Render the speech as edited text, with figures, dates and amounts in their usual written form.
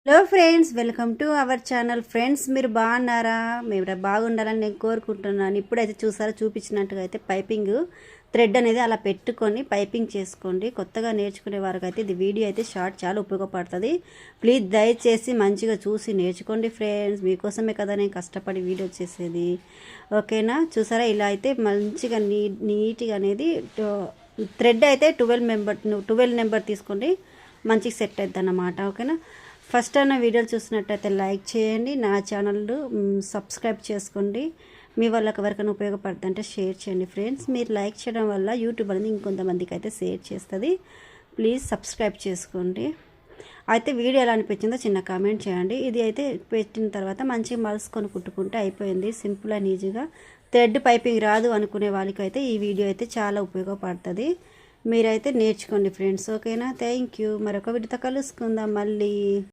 Hello friends, welcome to our channel. Friends, మీరు బాగున్నారా? మేము బాగుండాలని నేను కోరుకుంటున్నాను. ఇప్పుడైతే చూపించినట్టుగా అయితే పైపింగ్ థ్రెడ్ అనేది అలా పెట్టుకొని పైపింగ్ చేసుకోండి. కొత్తగా నేర్చుకునే వారికి అయితే ఇది వీడియో అయితే షార్ట్ చాలా ఉపయోగపడుతుంది. ప్లీజ్ దయచేసి మంచిగా చూసి నేర్చుకోండి ఫ్రెండ్స్. మీకోసమే కదా నేను కష్టపడి వీడియో చేసేది. ఓకేనా? చూసారా, ఇలా అయితే మంచిగా నీట్గా అనేది థ్రెడ్ అయితే 12 నెంబర్ తీసుకోండి. మంచిగా సెట్ అవుతుంది అన్నమాట. ఓకేనా? ఫస్ట్ అయినా వీడియోలు చూసినట్టయితే లైక్ చేయండి, నా ఛానల్ సబ్స్క్రైబ్ చేసుకోండి. మీ వాళ్ళకి ఎవరికైనా ఉపయోగపడుతుంటే షేర్ చేయండి ఫ్రెండ్స్. మీరు లైక్ చేయడం వల్ల యూట్యూబ్ అనేది ఇంకొంతమందికి అయితే షేర్ చేస్తుంది. ప్లీజ్ సబ్స్క్రైబ్ చేసుకోండి. అయితే వీడియో ఎలా అనిపించిందో చిన్న కామెంట్ చేయండి. ఇది అయితే పెట్టిన తర్వాత మంచిగా మలుసుకొని కుట్టుకుంటే అయిపోయింది. సింపుల్ అండ్ ఈజీగా. థ్రెడ్ పైపింగ్ రాదు అనుకునే వాళ్ళకైతే ఈ వీడియో అయితే చాలా ఉపయోగపడుతుంది. మీరైతే నేర్చుకోండి ఫ్రెండ్స్. ఓకేనా? Thank you. మరొక వీడియోతో కలుసుకుందాం మళ్ళీ.